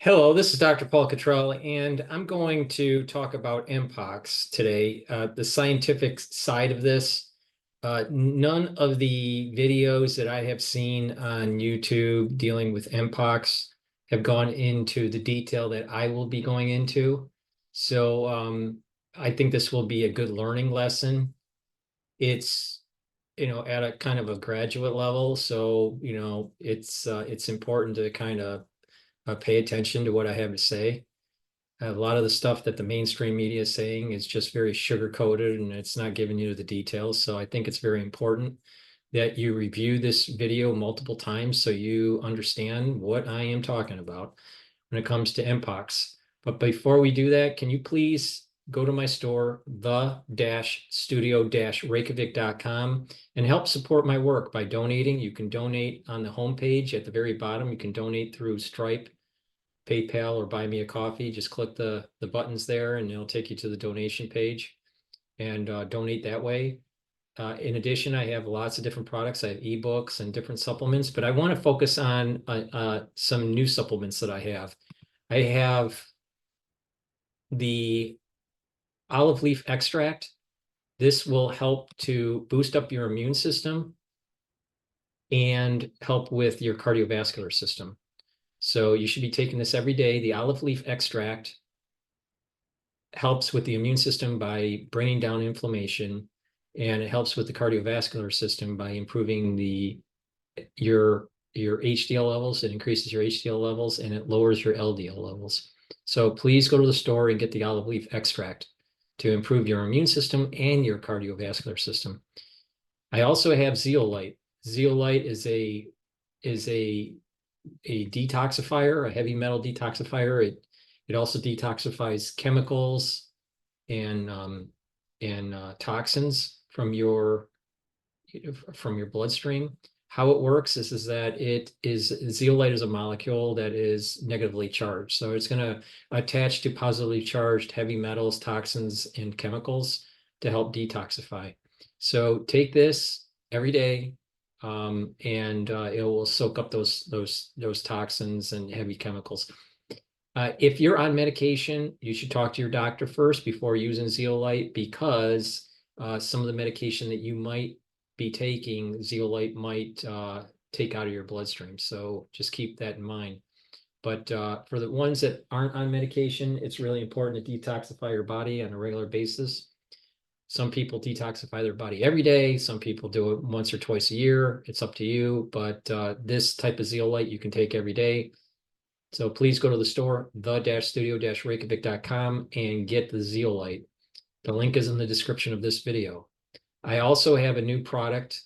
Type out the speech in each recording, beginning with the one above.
Hello, this is Dr. Paul Cottrell, and I'm going to talk about Mpox today. The scientific side of this. None of the videos that I have seen on YouTube dealing with Mpox have gone into the detail that I will be going into. So I think this will be a good learning lesson. It's, at a kind of a graduate level, so it's important to kind of pay attention to what I have to say. A lot of the stuff that the mainstream media is saying is just very sugar coated and it's not giving you the details. So I think it's very important that you review this video multiple times so you understand what I am talking about when it comes to Mpox. But before we do that, can you please go to my store, the-studio-reykjavik.com, and help support my work by donating. You can donate on the homepage at the very bottom. You can donate through Stripe, PayPal, or buy me a coffee. Just click the buttons there and it'll take you to the donation page and donate that way. In addition, I have lots of different products. I have ebooks and different supplements, but I want to focus on some new supplements that I have. I have the olive leaf extract. This will help to boost up your immune system and help with your cardiovascular system. So you should be taking this every day. The olive leaf extract helps with the immune system by bringing down inflammation, and it helps with the cardiovascular system by improving your HDL levels. It increases your HDL levels and it lowers your LDL levels. So please go to the store and get the olive leaf extract to improve your immune system and your cardiovascular system. I also have zeolite. Zeolite is a detoxifier, a heavy metal detoxifier. It also detoxifies chemicals and toxins from your bloodstream. How it works is that zeolite is a molecule that is negatively charged. So it's going to attach to positively charged heavy metals, toxins, and chemicals to help detoxify. So take this every day, and it will soak up those toxins and heavy chemicals. If you're on medication, you should talk to your doctor first before using zeolite, because some of the medication that you might be taking, zeolite might take out of your bloodstream. So just keep that in mind. But for the ones that aren't on medication, it's really important to detoxify your body on a regular basis. Some people detoxify their body every day. Some people do it once or twice a year. It's up to you. But this type of zeolite you can take every day. So please go to the store, the-studio-reykjavik.com, and get the zeolite. The link is in the description of this video. I also have a new product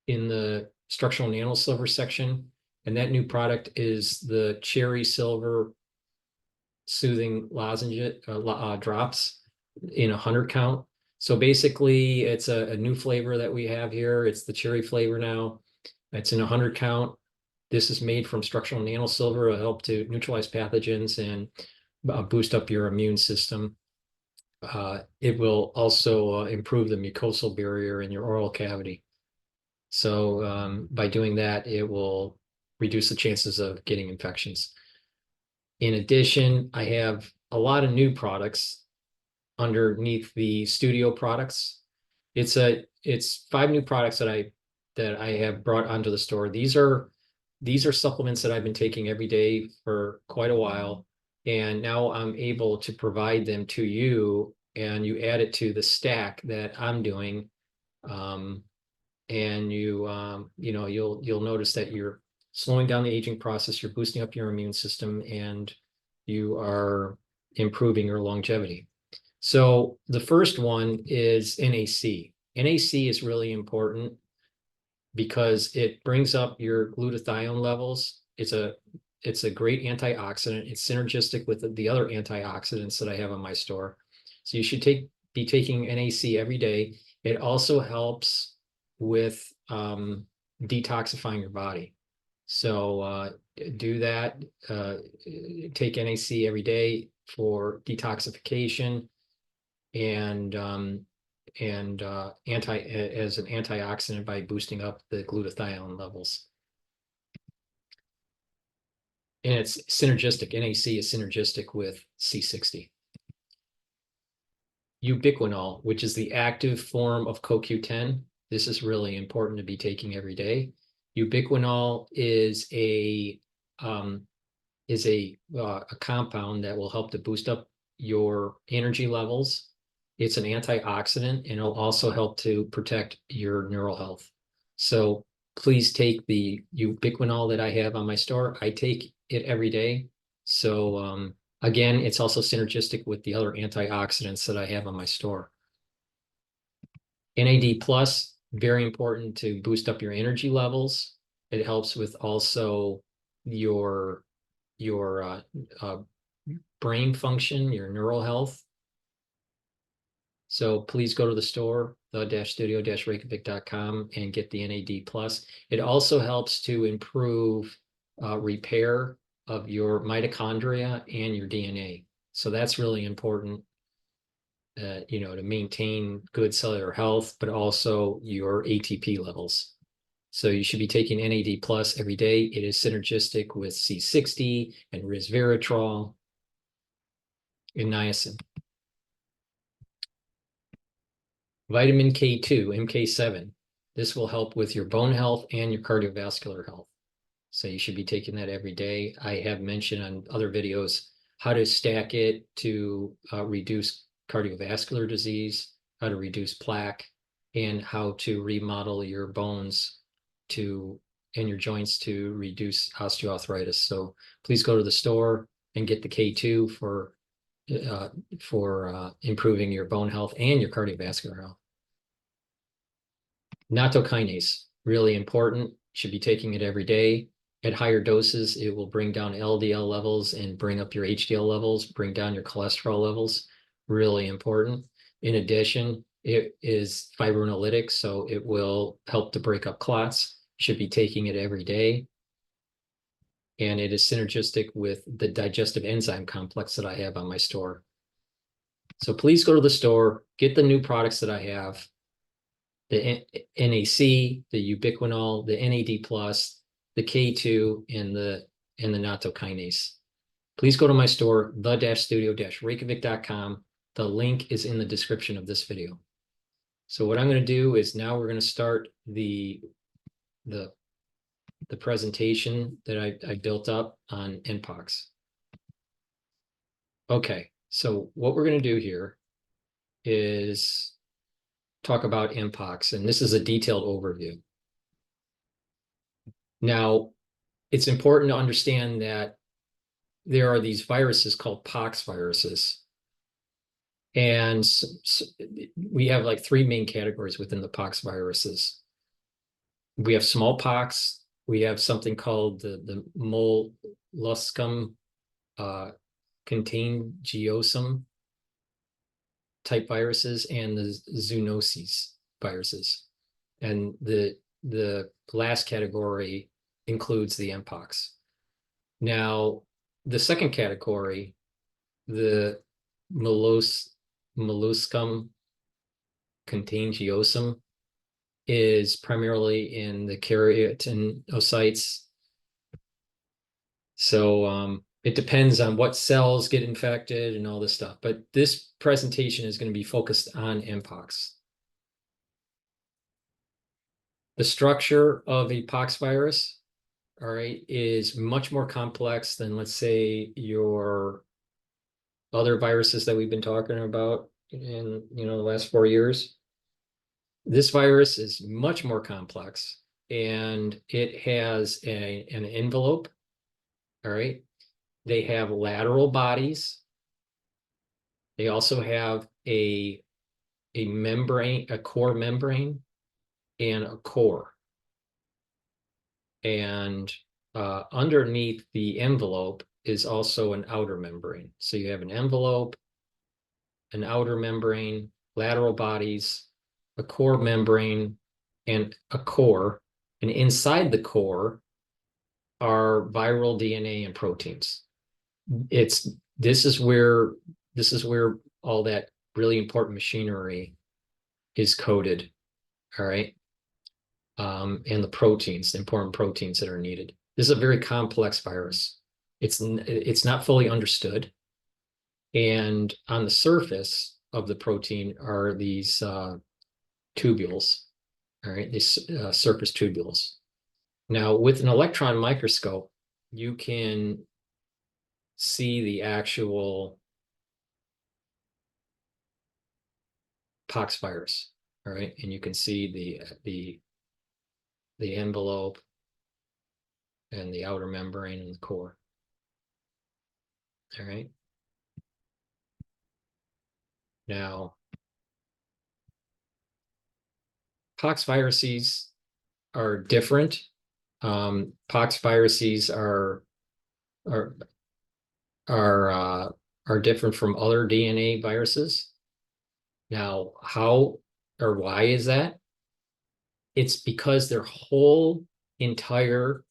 in the structural nanosilver section, and that new product is the cherry silver soothing lozenge drops in 100 count. So basically, it's a new flavor that we have here. It's the cherry flavor now. It's in 100 count. This is made from structural nanosilver. It'll help to neutralize pathogens and boost up your immune system. It will also improve the mucosal barrier in your oral cavity. So by doing that, it will reduce the chances of getting infections. In addition, I have a lot of new products underneath the studio products. It's 5 new products that I have brought onto the store. These are supplements that I've been taking every day for quite a while, and now I'm able to provide them to you, and you add it to the stack that I'm doing, and you'll notice that you're slowing down the aging process, you're boosting up your immune system, and you are improving your longevity. So the first one is NAC. NAC is really important because it brings up your glutathione levels. It's a great antioxidant. It's synergistic with the other antioxidants that I have on my store. So you should be taking NAC every day. It also helps with detoxifying your body. So do that. Take NAC every day for detoxification and as an antioxidant by boosting up the glutathione levels. and it's synergistic. NAC is synergistic with C60. Ubiquinol, which is the active form of CoQ10. This is really important to be taking every day. Ubiquinol is a compound that will help to boost up your energy levels. It's an antioxidant, and it'll also help to protect your neural health. So please take the ubiquinol that I have on my store. I take it every day. So again, it's also synergistic with the other antioxidants that I have on my store. NAD plus, very important to boost up your energy levels. It helps with also your brain function, your neural health. So please go to the store, the-studio-reykjavik.com, and get the NAD plus. It also helps to improve repair of your mitochondria and your DNA. So that's really important, to maintain good cellular health, but also your ATP levels. So you should be taking NAD plus every day. It is synergistic with C60 and resveratrol and niacin. Vitamin K2, MK7. This will help with your bone health and your cardiovascular health. So you should be taking that every day. I have mentioned on other videos how to stack it to reduce cardiovascular disease, how to reduce plaque, and how to remodel your bones and your joints to reduce osteoarthritis. So please go to the store and get the K2 for improving your bone health and your cardiovascular health. Nattokinase, really important. Should be taking it every day. At higher doses, it will bring down LDL levels and bring up your HDL levels, bring down your cholesterol levels. Really important. In addition, it is fibrinolytic, so it will help to break up clots. Should be taking it every day. And it is synergistic with the digestive enzyme complex that I have on my store. So please go to the store, get the new products that I have, the NAC, the ubiquinol, the NAD+, the K2, and the nattokinase. Please go to my store, the-studio-reykjavik.com. The link is in the description of this video. So what I'm going to do is now we're going to start the presentation that I built up on Mpox. Okay, so what we're going to do here is talk about Mpox, and this is a detailed overview. Now, it's important to understand that there are these viruses called pox viruses. And we have like three main categories within the pox viruses. We have smallpox. We have something called the molluscum contagiosum type viruses and the zoonoses viruses. And the last category includes the Mpox. Now, the second category, the molluscum contagiosum, is primarily in the keratinocytes. So it depends on what cells get infected and all this stuff. But this presentation is going to be focused on Mpox. The structure of a pox virus, all right, is much more complex than, let's say, your other viruses that we've been talking about in the last 4 years. This virus is much more complex, and it has an envelope. All right. They have lateral bodies. They also have a membrane, a core membrane, and a core. And underneath the envelope is also an outer membrane. So you have an envelope, an outer membrane, lateral bodies, a core membrane, and a core. And inside the core are viral DNA and proteins. This is where all that really important machinery is coded. All right. And the proteins, the important proteins that are needed. This is a very complex virus. It's not fully understood. And on the surface of the protein are these tubules, all right, these surface tubules. Now, with an electron microscope, you can see the actual pox virus, all right, and you can see the envelope and the outer membrane and the core. All right. Now, pox viruses are different. Pox viruses are are are different from other DNA viruses. Now, how or why is that? It's because their whole entire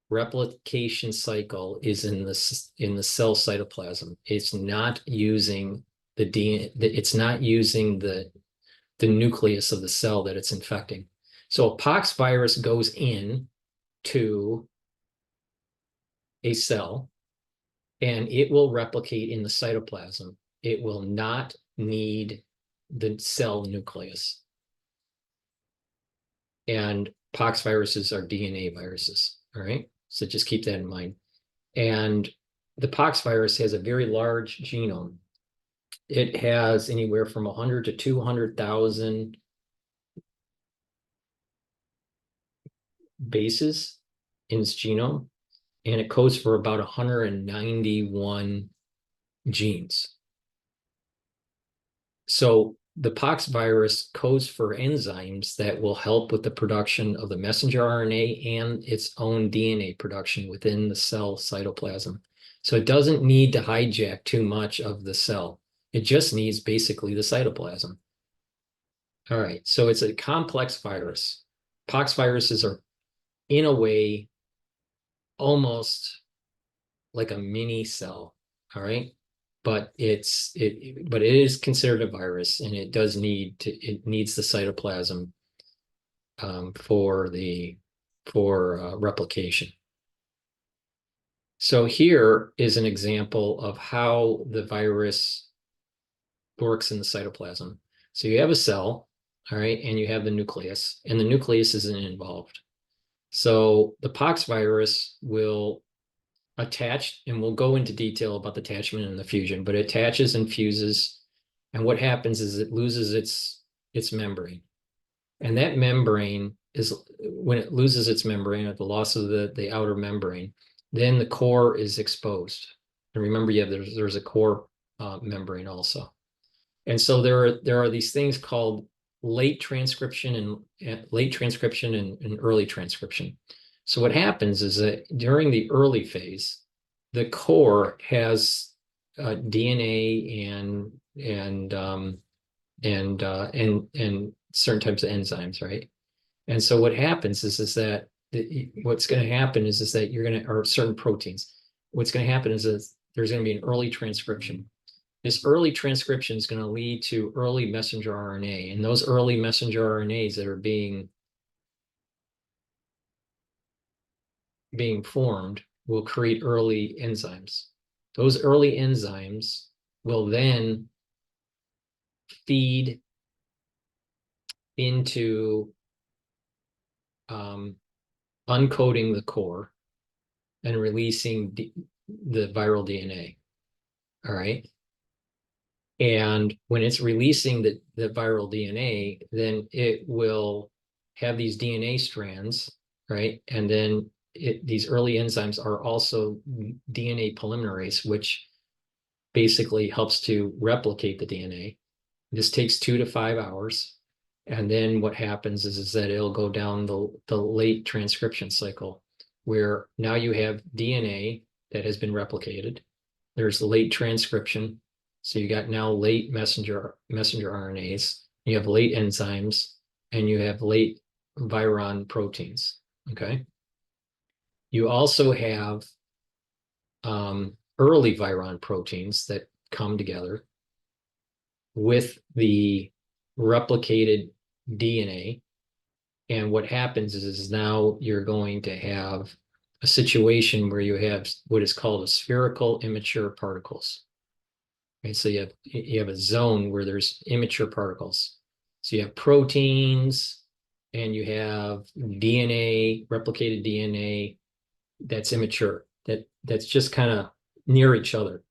replication cycle is in the cell cytoplasm. It's not using the DNA. It's not using the nucleus of the cell that it's infecting. So a pox virus goes in to a cell and it will replicate in the cytoplasm. It will not need the cell nucleus. And pox viruses are DNA viruses, all right? So just keep that in mind. And the pox virus has a very large genome. It has anywhere from 100 to 200,000 bases in its genome, and it codes for about 191 genes. So the pox virus codes for enzymes that will help with the production of the messenger RNA and its own DNA production within the cell cytoplasm. So it doesn't need to hijack too much of the cell. It just needs basically the cytoplasm. All right, so it's a complex virus. Pox viruses are, in a way, almost like a mini cell, all right? But it is considered a virus, and it needs the cytoplasm for replication. So here is an example of how the virus works in the cytoplasm. So you have a cell, all right, and you have the nucleus, and the nucleus isn't involved. So the pox virus will attach, and we'll go into detail about the attachment and the fusion, but it attaches and fuses, and what happens is it loses its membrane. And that membrane is, when it loses its membrane at the loss of the outer membrane, then the core is exposed. And remember, there's a core membrane also. And so there are these things called late transcription and early transcription. So what happens is that during the early phase, the core has DNA and certain types of enzymes, right? And so what happens is that what's going to happen is that you're going to, or certain proteins. What's going to happen is that there's going to be an early transcription. This early transcription is going to lead to early messenger RNA, and those early messenger RNAs that are being formed will create early enzymes. Those early enzymes will then feed into uncoding the core and releasing the viral DNA. All right. And when it's releasing the viral DNA, then it will have these DNA strands, right? And then these early enzymes are also DNA polymerase, which basically helps to replicate the DNA. This takes 2 to 5 hours. And then what happens is that it'll go down the late transcription cycle, where now you have DNA that has been replicated. There's late transcription. So you got now late messenger RNAs, you have late enzymes, and you have late viron proteins, okay? You also have early viron proteins that come together with the replicated DNA. And what happens is now you're going to have a situation where you have what is called a spherical immature particles. Right? So you have a zone where there's immature particles. So you have proteins and you have DNA, replicated DNA that's immature, that's just kind of near each other.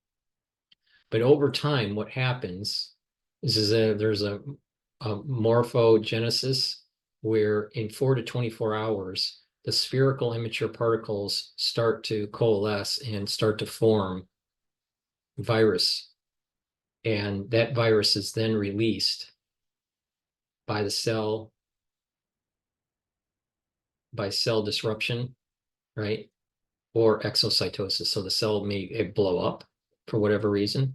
But over time, what happens is that there's a morphogenesis where in 4 to 24 hours, the spherical immature particles start to coalesce and start to form virus. And that virus is then released by the cell, by cell disruption, right? Or exocytosis. So the cell may blow up for whatever reason,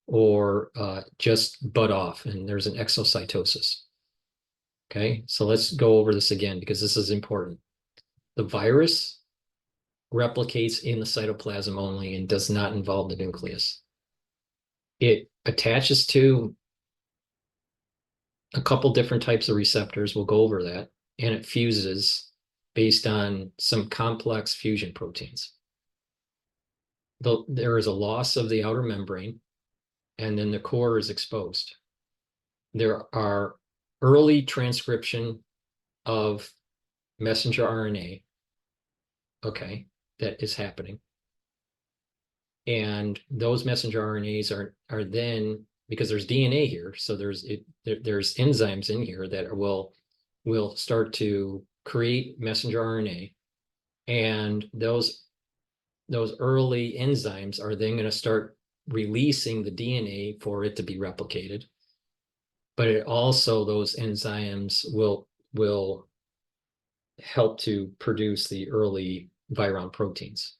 or just bud off, and there's an exocytosis. Okay, so let's go over this again because this is important. The virus replicates in the cytoplasm only and does not involve the nucleus. It attaches to a couple different types of receptors. We'll go over that. And it fuses based on some complex fusion proteins. There is a loss of the outer membrane, and then the core is exposed. There are early transcription of messenger RNA, okay, that is happening. And those messenger RNAs are then, because there's DNA here, so there's enzymes in here that will start to create messenger RNA, and those early enzymes are then going to start releasing the DNA for it to be replicated. But it also, those enzymes will help to produce the early viron proteins.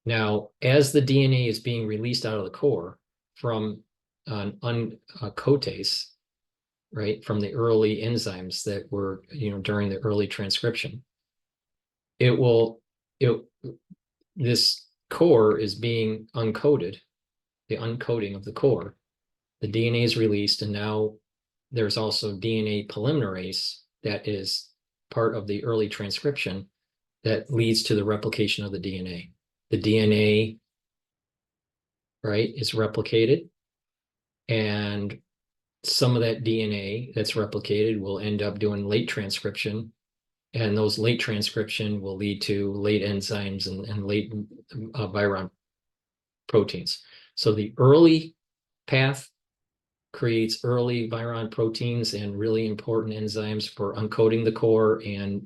Now, as the DNA is being released out of the core from an coatase, right, from the early enzymes that were, during the early transcription, this core is being uncoated, the uncoating of the core. The DNA is released, and now there's also DNA polymerase that is part of the early transcription that leads to the replication of the DNA. The DNA, right, is replicated, and some of that DNA that's replicated will end up doing late transcription, and those late transcription will lead to late enzymes and late viron proteins. So the early path creates early viron proteins and really important enzymes for uncoating the core and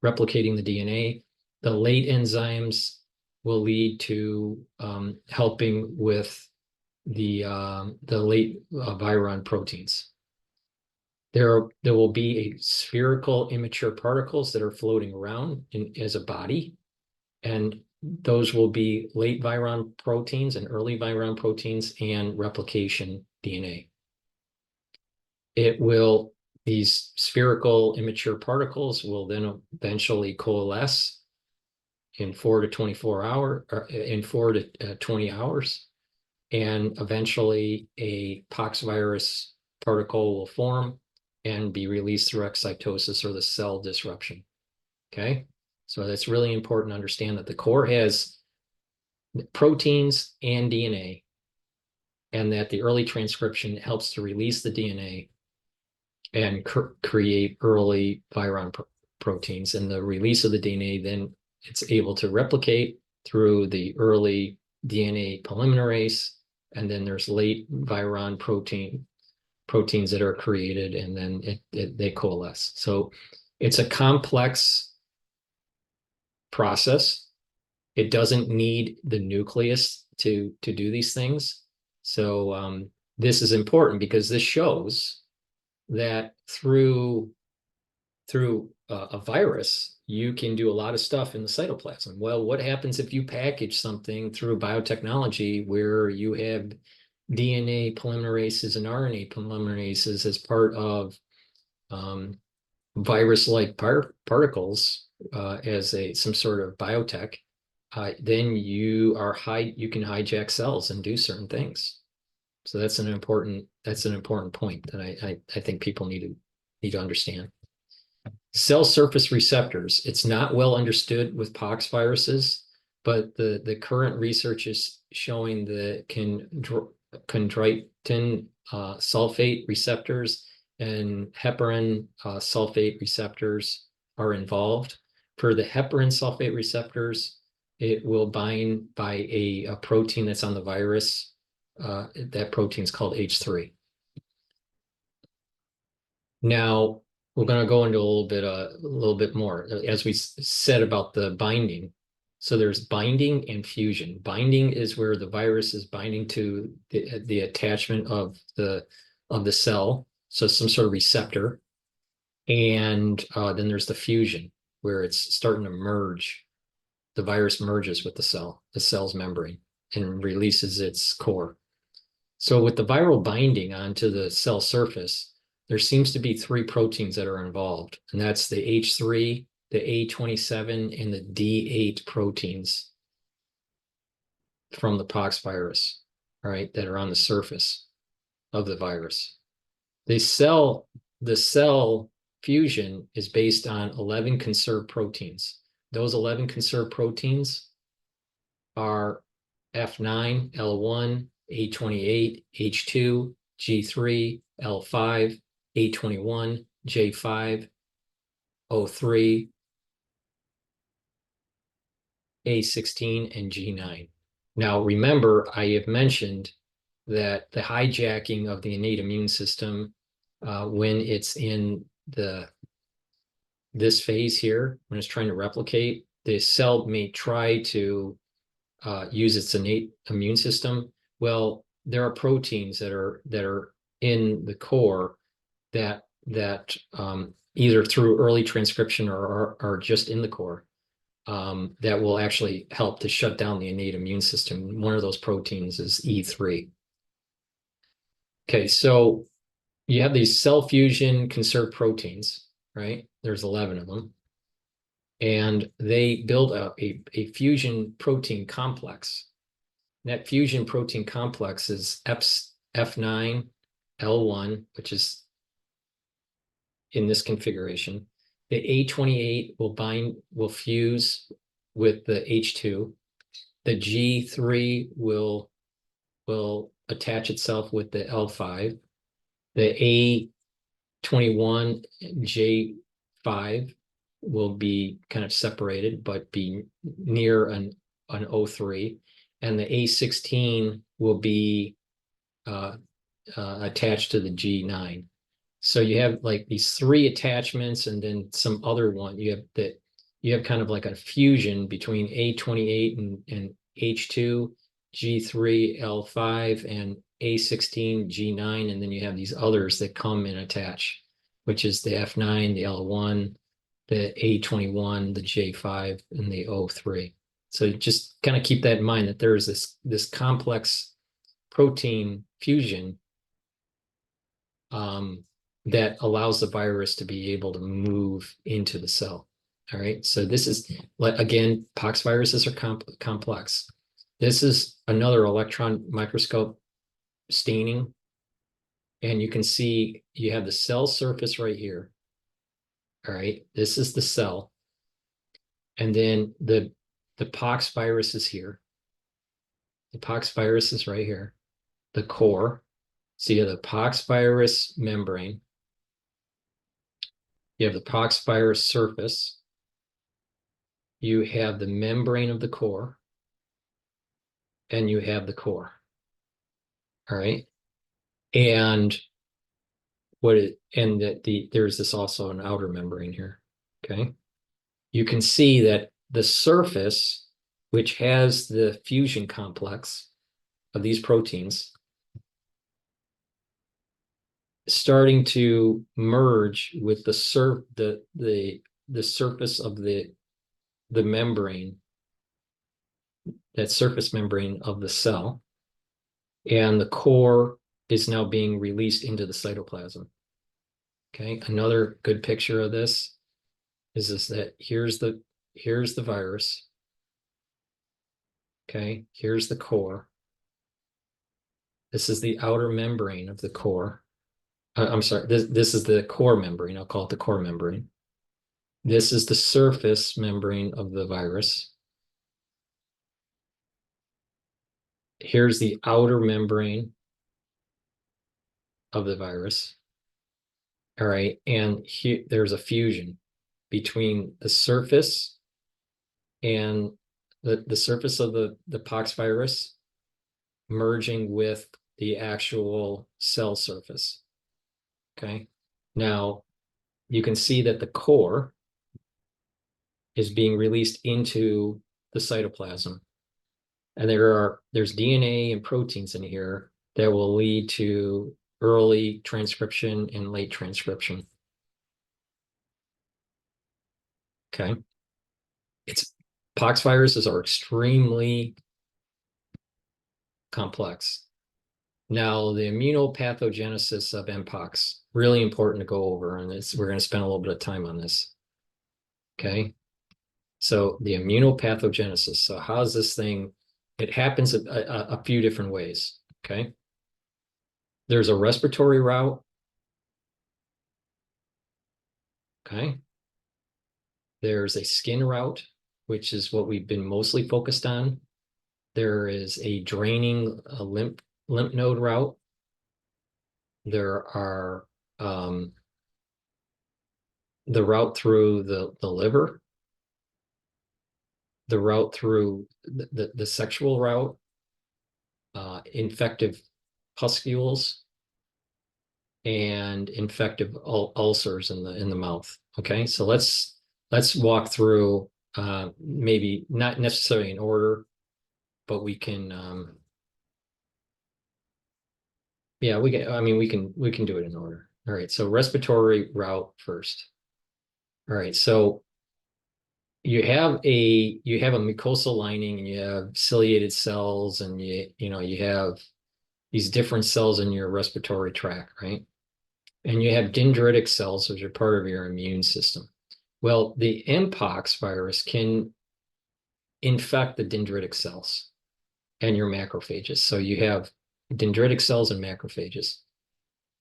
replicating the DNA. The late enzymes will lead to helping with the late viron proteins. There will be a spherical immature particles that are floating around as a body, and those will be late viron proteins and early viron proteins and replication DNA. These spherical immature particles will then eventually coalesce in 4 to 24 hours, or in 4 to 20 hours, and eventually a pox virus particle will form and be released through excitosis or the cell disruption. Okay, so that's really important to understand that the core has proteins and DNA, and that the early transcription helps to release the DNA and create early viron proteins. And the release of the DNA, then it's able to replicate through the early DNA polymerase, and then there's late viron proteins that are created, and then they coalesce. So it's a complex process. It doesn't need the nucleus to do these things. So this is important because this shows that through a virus, you can do a lot of stuff in the cytoplasm. Well, what happens if you package something through biotechnology where you have DNA polymerases and RNA polymerases as part of virus-like particles as some sort of biotech? Then you can hijack cells and do certain things. So that's an important point that I think people need to understand. Cell surface receptors. It's not well understood with pox viruses, but the current research is showing that chondroitin sulfate receptors and heparin sulfate receptors are involved. For the heparin sulfate receptors, it will bind by a protein that's on the virus. That protein is called H3. Now, we're going to go into a little bit more, as we said about the binding. So there's binding and fusion. Binding is where the virus is binding to the attachment of the cell, so some sort of receptor. And then there's the fusion, where it's starting to merge. The virus merges with the cell's membrane, and releases its core. So with the viral binding onto the cell surface, there seems to be three proteins that are involved, and that's the H3, the A27, and the D8 proteins from the pox virus, all right, that are on the surface of the virus. The cell fusion is based on 11 conserved proteins. Those 11 conserved proteins are F9, L1, A28, H2, G3, L5, A21, J5, O3, A16, and G9. Now, remember, I have mentioned that the hijacking of the innate immune system, when it's in this phase here, when it's trying to replicate, the cell may try to use its innate immune system. Well, there are proteins that are in the core that either through early transcription or are just in the core that will actually help to shut down the innate immune system. One of those proteins is E3. Okay, so you have these cell fusion conserved proteins, right? There's 11 of them. And they build a fusion protein complex. That fusion protein complex is F9, L1, which is in this configuration. The A28 will fuse with the H2. The G3 will attach itself with the L5. The A21 J5 will be kind of separated, but be near an O3. And the A16 will be attached to the G9. So you have like these three attachments, and then some other one. You have kind of like a fusion between A28 and H2, G3, L5, and A16, G9, and then you have these others that come and attach, which is the F9, the L1, the A21, the J5, and the O3. So just kind of keep that in mind, that there is this complex protein fusion that allows the virus to be able to move into the cell. All right. So this is, again, pox viruses are complex. This is another electron microscope staining. And you can see you have the cell surface right here. All right. This is the cell. And then the pox virus is here. The pox virus is right here. The core. So you have the pox virus membrane. You have the pox virus surface. You have the membrane of the core. And you have the core. All right. And there's this also an outer membrane here. Okay. You can see that the surface, which has the fusion complex of these proteins, starting to merge with the surface of the membrane, that surface membrane of the cell, and the core is now being released into the cytoplasm. Okay, another good picture of this is that here's the virus. Okay, here's the core. This is the outer membrane of the core. I'm sorry, this is the core membrane. I'll call it the core membrane. This is the surface membrane of the virus. Here's the outer membrane of the virus. All right, and here there's a fusion between the surface and the surface of the pox virus merging with the actual cell surface. Okay, now you can see that the core is being released into the cytoplasm, and there's DNA and proteins in here that will lead to early transcription and late transcription. Okay, it's pox viruses are extremely complex. Now, the immunopathogenesis of Mpox, really important to go over, and we're going to spend a little bit of time on this. Okay, so the immunopathogenesis. So how's this thing? It happens a few different ways. Okay, there's a respiratory route. Okay, there's a skin route, which is what we've been mostly focused on. There is a draining lymph node route. There are the route through the liver, the route through the sexual route, infective pustules, and infective ulcers in the mouth. Okay, so let's walk through maybe not necessarily in order, but we can yeah, we can do it in order. All right, so respiratory route first. All right, so you have a mucosal lining, and you have ciliated cells, and you have these different cells in your respiratory tract, right? And you have dendritic cells, which are part of your immune system. Well, the Mpox virus can infect the dendritic cells and your macrophages. So you have dendritic cells and macrophages.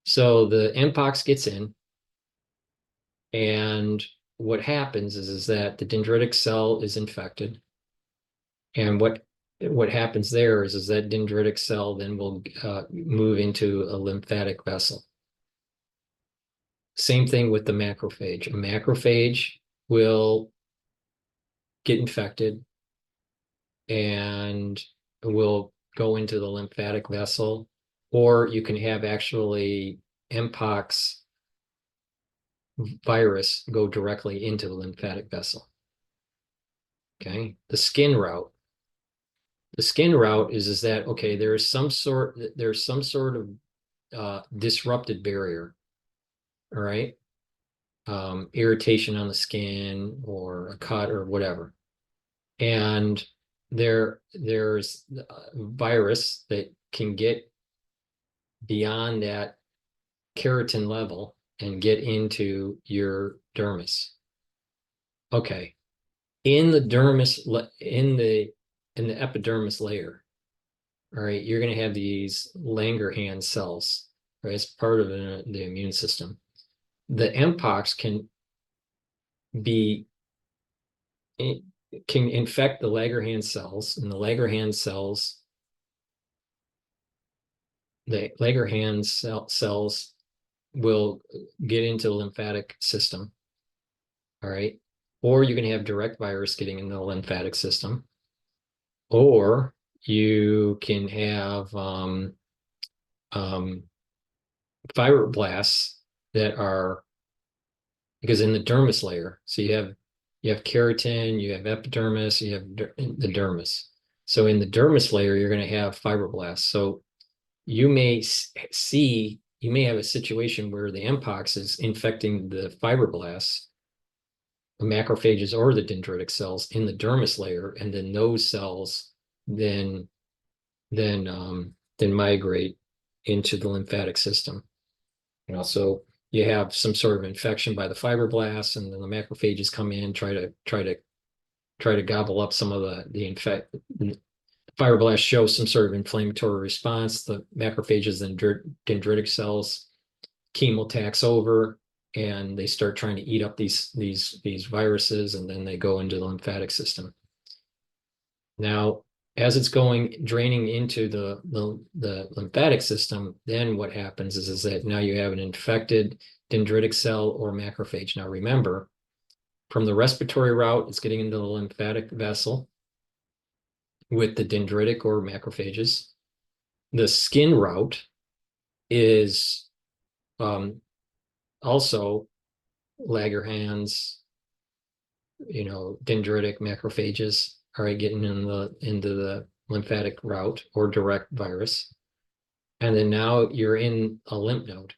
So the Mpox gets in, and what happens is that the dendritic cell is infected. And what happens there is that dendritic cell then will move into a lymphatic vessel. Same thing with the macrophage. A macrophage will get infected and will go into the lymphatic vessel, or you can have actually Mpox virus go directly into the lymphatic vessel. Okay, the skin route. The skin route is that okay, there's some sort of disrupted barrier. All right, irritation on the skin or a cut or whatever, and there's a virus that can get beyond that keratin level and get into your dermis. Okay, in the dermis, in the epidermis layer, all right, you're going to have these Langerhans cells, right? It's part of the immune system. The Mpox can infect the Langerhans cells, and the Langerhans cells will get into the lymphatic system. All right, or you can have direct virus getting into the lymphatic system, or you can have fibroblasts that are, because in the dermis layer, so you have keratin, you have epidermis, you have the dermis. So in the dermis layer, you're going to have fibroblasts. So you may have a situation where the Mpox is infecting the fibroblasts, the macrophages, or the dendritic cells in the dermis layer, and then those cells then migrate into the lymphatic system. So you have some sort of infection by the fibroblasts, and then the macrophages come in, try to gobble up some of the fibroblasts show some sort of inflammatory response. The macrophages and dendritic cells chemotax over, and they start trying to eat up these viruses, and then they go into the lymphatic system. Now, as it's draining into the lymphatic system, then what happens is that now you have an infected dendritic cell or macrophage. Now remember, from the respiratory route, it's getting into the lymphatic vessel with the dendritic or macrophages. The skin route is also Langerhans, dendritic macrophages are getting into the lymphatic route or direct virus. And then now you're in a lymph node.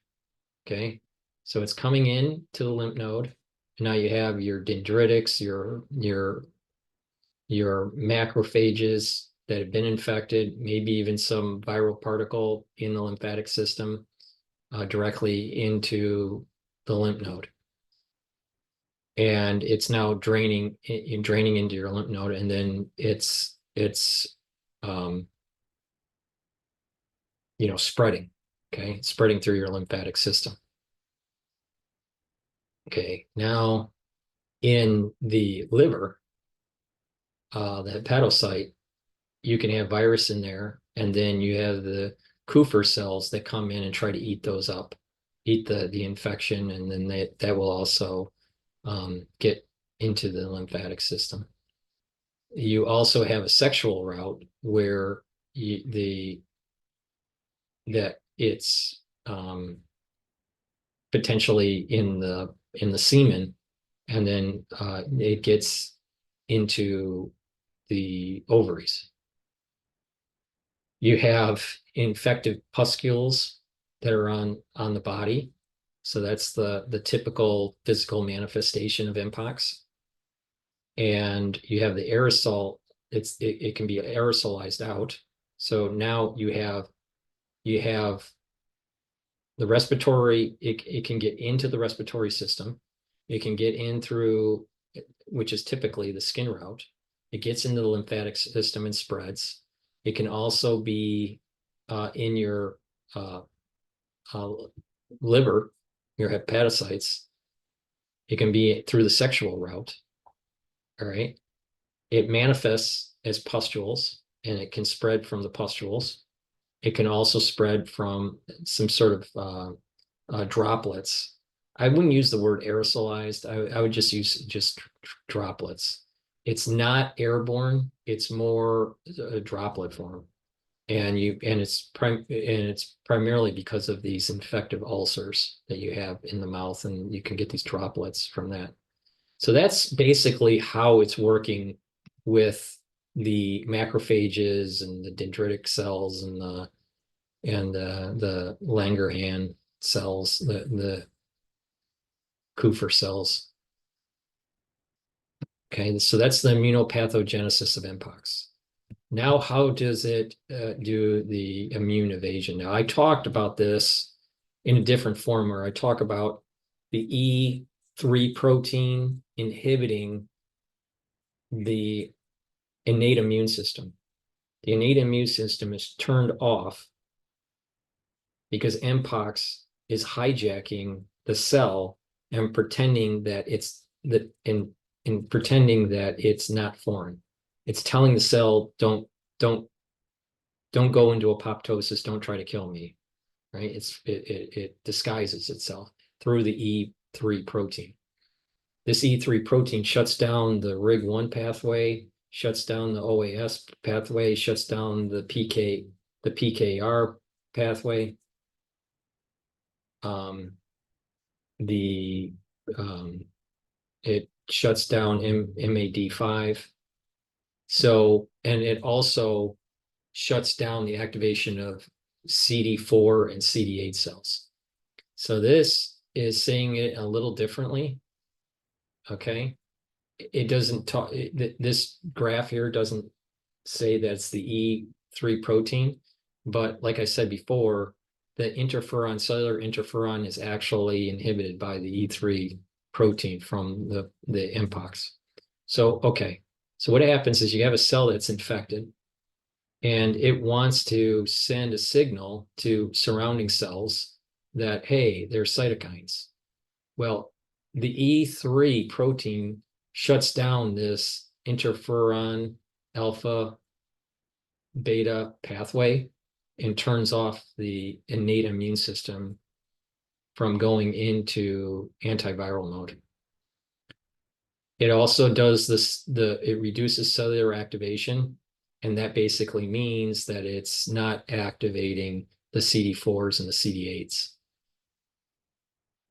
Okay. So it's coming in to the lymph node. And now you have your dendritics, your macrophages that have been infected, maybe even some viral particle in the lymphatic system directly into the lymph node. And it's now draining into your lymph node, and then it's spreading, okay, spreading through your lymphatic system. Okay, now in the liver, the hepatocyte, you can have virus in there, and then you have the Kupffer cells that come in and try to eat those up, eat the infection, and then that will also get into the lymphatic system. You also have a sexual route where that it's potentially in the semen, and then it gets into the ovaries. You have infective pustules that are on the body. So that's the typical physical manifestation of Mpox. And you have the aerosol, it can be aerosolized out. So now you have the respiratory, it can get into the respiratory system. It can get in through, which is typically the skin route. It gets into the lymphatic system and spreads. It can also be in your liver, your hepatocytes. It can be through the sexual route. All right. It manifests as pustules, and it can spread from the pustules. It can also spread from some sort of droplets. I wouldn't use the word aerosolized. I would just use droplets. It's not airborne. It's more a droplet form, and it's primarily because of these infective ulcers that you have in the mouth, and you can get these droplets from that. So that's basically how it's working with the macrophages and the dendritic cells and the Langerhans cells, the Kupffer cells. Okay, so that's the immunopathogenesis of Mpox. Now, how does it do the immune evasion? Now, I talked about this in a different form where I talk about the E3 protein inhibiting the innate immune system. The innate immune system is turned off because Mpox is hijacking the cell and pretending that pretending that it's not foreign. It's telling the cell, don't go into apoptosis, don't try to kill me. Right? It disguises itself through the E3 protein. This E3 protein shuts down the RIG1 pathway, shuts down the OAS pathway, shuts down the PKR pathway. It shuts down MAD5. So, and it also shuts down the activation of CD4 and CD8 cells. So this is saying it a little differently. Okay. It doesn't talk, this graph here doesn't say that's the E3 protein, but like I said before, the interferon, cellular interferon, is actually inhibited by the E3 protein from the Mpox. So, okay. So what happens is you have a cell that's infected, and it wants to send a signal to surrounding cells that, hey, there's cytokines. Well, the E3 protein shuts down this interferon alpha beta pathway and turns off the innate immune system from going into antiviral mode. It also does this, it reduces cellular activation, and that basically means that it's not activating the CD4s and the CD8s.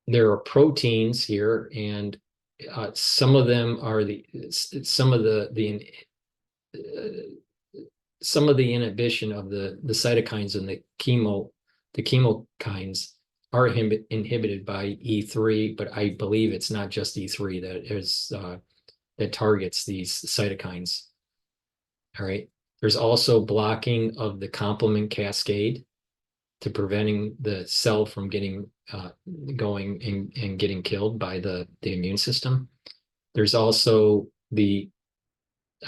There are proteins here, and some of them are some of the inhibition of the cytokines and the chemokines are inhibited by E3, but I believe it's not just E3 that targets these cytokines. All right. There's also blocking of the complement cascade to preventing the cell from getting going and getting killed by the immune system. There's also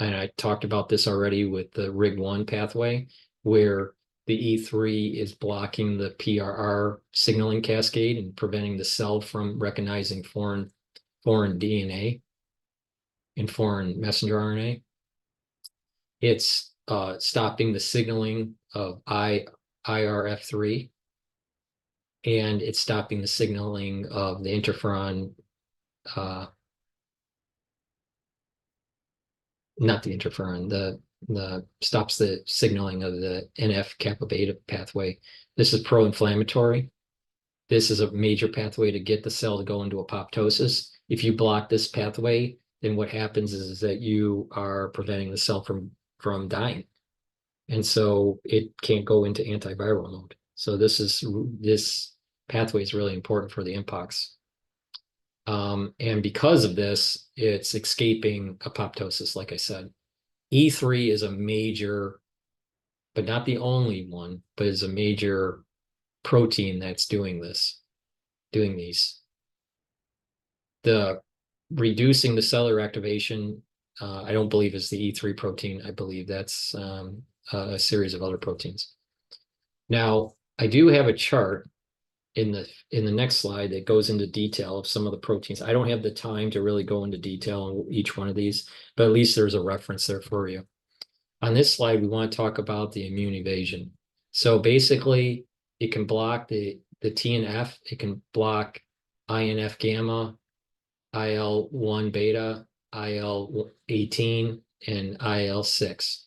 and I talked about this already with the RIG1 pathway, where the E3 is blocking the PRR signaling cascade and preventing the cell from recognizing foreign DNA and foreign messenger RNA. It's stopping the signaling of IRF3, and it's stopping the signaling of the interferon, not the interferon, the stops the signaling of the NF kappa beta pathway. This is pro-inflammatory. This is a major pathway to get the cell to go into apoptosis. If you block this pathway, then what happens is that you are preventing the cell from dying. And so it can't go into antiviral mode. So this pathway is really important for the Mpox. And because of this, it's escaping apoptosis, like I said. E3 is a major, but not the only one, but is a major protein that's doing these. The reducing the cellular activation, I don't believe is the E3 protein. I believe that's a series of other proteins. Now, I do have a chart in the next slide that goes into detail of some of the proteins. I don't have the time to really go into detail on each one of these, but at least there's a reference there for you. On this slide, we want to talk about the immune evasion. So basically, it can block the TNF, it can block INF gamma, IL-1 beta, IL-18, and IL-6.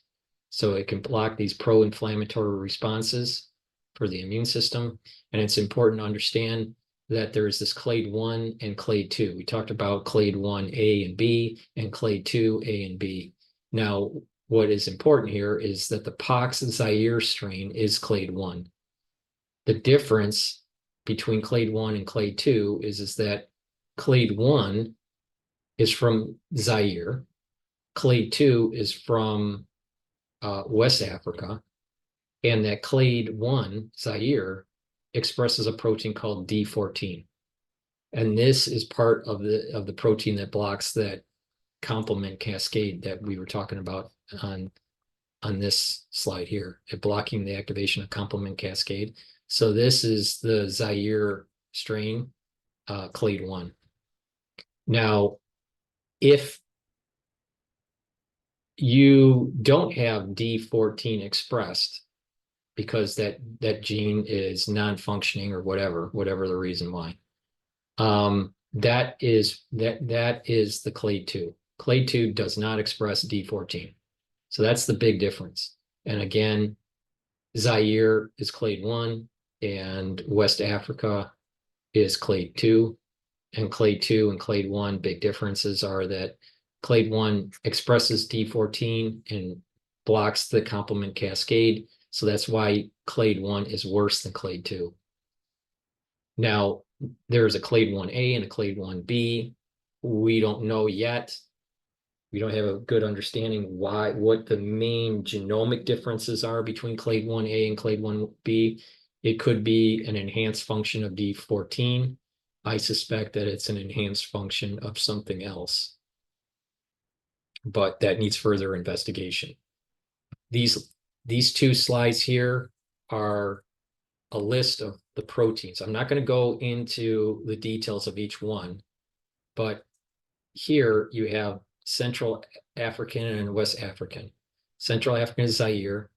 So it can block these pro-inflammatory responses for the immune system. And it's important to understand that there is this clade 1 and clade 2. We talked about clade 1 A and B and clade 2 A and B. Now, what is important here is that the Pox Zaire strain is clade 1. The difference between clade 1 and clade 2 is that clade 1 is from Zaire. Clade 2 is from West Africa. And that clade 1, Zaire, expresses a protein called D14. And this is part of the protein that blocks that complement cascade that we were talking about on this slide here, blocking the activation of complement cascade. So this is the Zaire strain, clade 1. Now, if you don't have D14 expressed, because that gene is non-functioning or whatever the reason why, that is the clade 2. Clade 2 does not express D14. So that's the big difference. And again, Zaire is clade 1 and West Africa is clade 2. And clade 2 and clade 1, big differences are that clade 1 expresses D14 and blocks the complement cascade. So that's why clade 1 is worse than clade 2. Now, there's a clade 1A and a clade 1B. We don't know yet. We don't have a good understanding what the main genomic differences are between clade 1A and clade 1B. It could be an enhanced function of D14. I suspect that it's an enhanced function of something else, but that needs further investigation. These two slides here are a list of the proteins. I'm not going to go into the details of each one, but here you have Central African and West African. Central African is Zaire.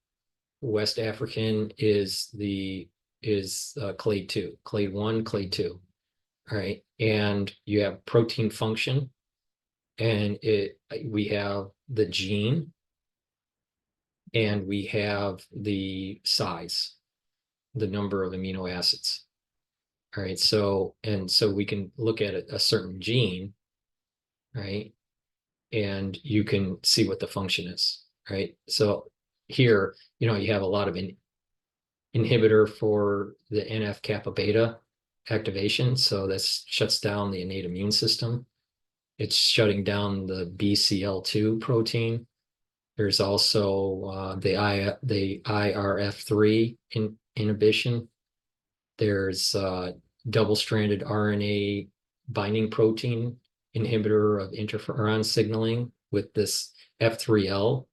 West African is clade 2, clade 1, clade 2. All right. And you have protein function, and we have the gene, and we have the size, the number of amino acids. All right. So we can look at a certain gene, right? And you can see what the function is, right? So here, you have a lot of inhibitor for the NF-kappa beta activation. So this shuts down the innate immune system. It's shutting down the BCL2 protein. There's also the IRF3 inhibition. There's double-stranded RNA binding protein inhibitor of interferon signaling with this F3L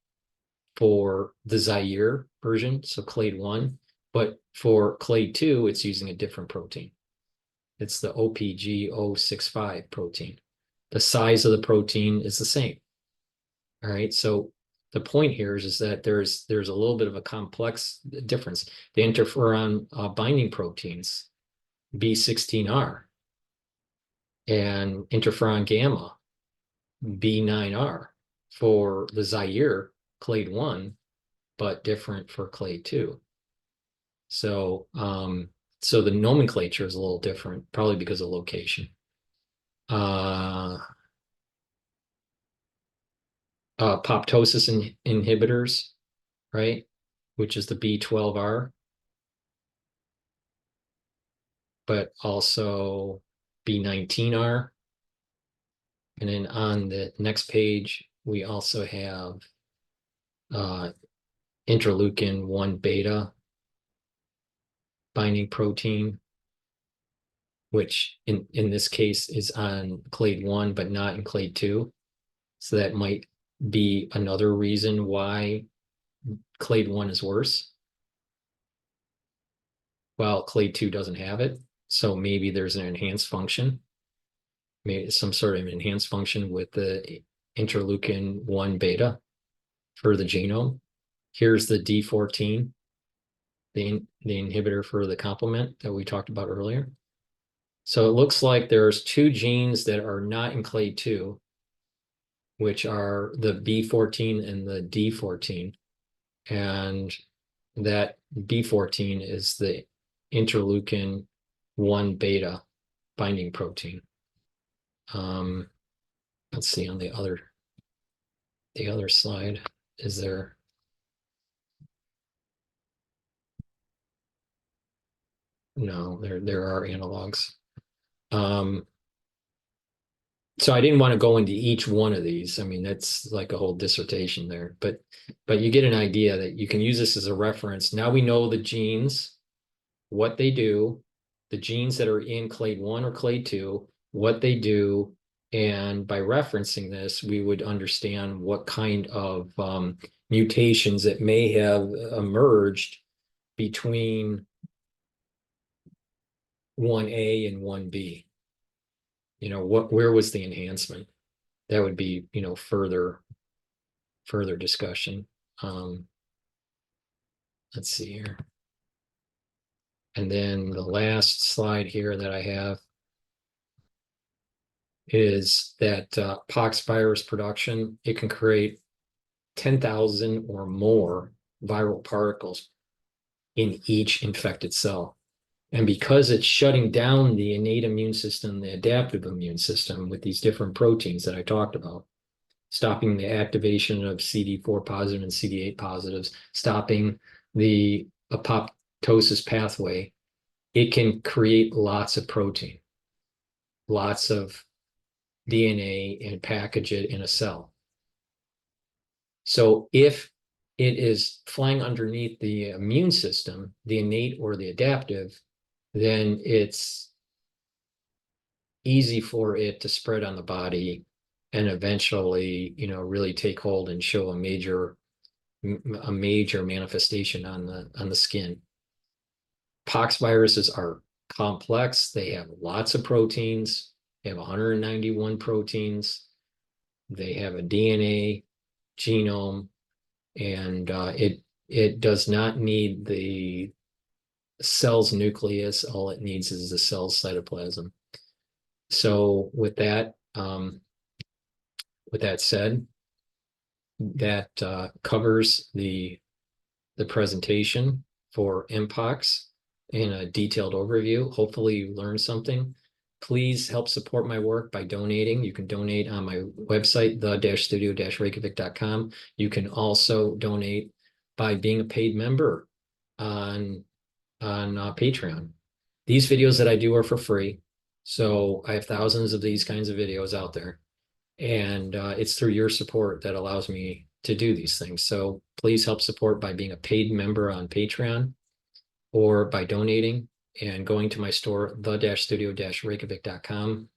for the Zaire version, so clade 1. But for clade 2, it's using a different protein. It's the OPG065 protein. The size of the protein is the same. All right, so the point here is that there's a little bit of a complex difference. The interferon binding proteins, B16R, and interferon gamma, B9R, for the Zaire clade 1, but different for clade 2. So so the nomenclature is a little different, probably because of location. Apoptosis inhibitors, right? Which is the B12R, but also B19R. And then on the next page, we also have interleukin 1 beta binding protein, which in this case is on clade 1, but not in clade 2. So that might be another reason why clade 1 is worse, while clade 2 doesn't have it. So maybe there's an enhanced function, maybe some sort of enhanced function with the interleukin 1 beta for the genome. Here's the D14, the inhibitor for the complement that we talked about earlier. So it looks like there's 2 genes that are not in clade 2, which are the B14 and the D14. And that B14 is the interleukin 1 beta binding protein. Let's see on the other slide, is there? No, there are analogs. So I didn't want to go into each one of these. I mean, that's like a whole dissertation there, but you get an idea that you can use this as a reference. Now we know the genes, what they do, the genes that are in clade 1 or clade 2, what they do, and by referencing this, we would understand what kind of mutations that may have emerged between 1A and 1B. Where was the enhancement? That would be, further discussion. Let's see here. And then the last slide here that I have is that pox virus production. It can create 10,000 or more viral particles in each infected cell. And because it's shutting down the innate immune system, the adaptive immune system with these different proteins that I talked about, stopping the activation of CD4 positive and CD8 positives, stopping the apoptosis pathway, it can create lots of protein, lots of DNA, and package it in a cell. So if it is flying underneath the immune system, the innate or the adaptive, then it's easy for it to spread on the body and eventually, really take hold and show a major manifestation on the skin. Pox viruses are complex. They have lots of proteins. They have 191 proteins. They have a DNA genome, and it does not need the cell's nucleus. All it needs is the cell's cytoplasm. So with that said, that covers the presentation for Mpox in a detailed overview. Hopefully you learned something. Please help support my work by donating. You can donate on my website, the-studio-reykjavik.com. You can also donate by being a paid member on Patreon. These videos that I do are for free. So I have thousands of these kinds of videos out there. And it's through your support that allows me to do these things. So please help support by being a paid member on Patreon or by donating and going to my store, the-studio-reykjavik.com,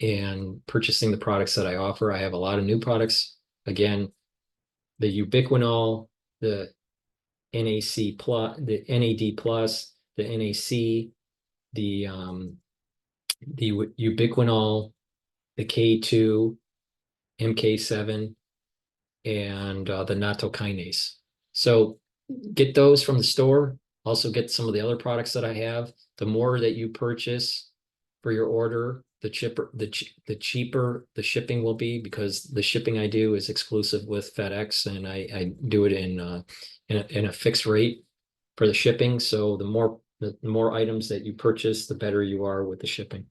and purchasing the products that I offer. I have a lot of new products. Again, the ubiquinol, the NAC plus, the NAD plus, the NAC, the ubiquinol, the K2, MK7, and the nattokinase. So get those from the store. Also get some of the other products that I have. The more that you purchase for your order, the cheaper the shipping will be, because the shipping I do is exclusive with FedEx, and I do it in a fixed rate for the shipping. So the more items that you purchase, the better you are with the shipping.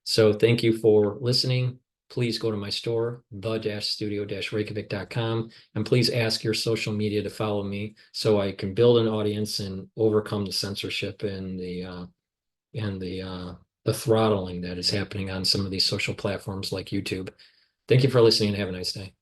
So thank you for listening. Please go to my store, the-studio-reykjavik.com, and please ask your social media to follow me so I can build an audience and overcome the censorship and the throttling that is happening on some of these social platforms like YouTube. Thank you for listening and have a nice day.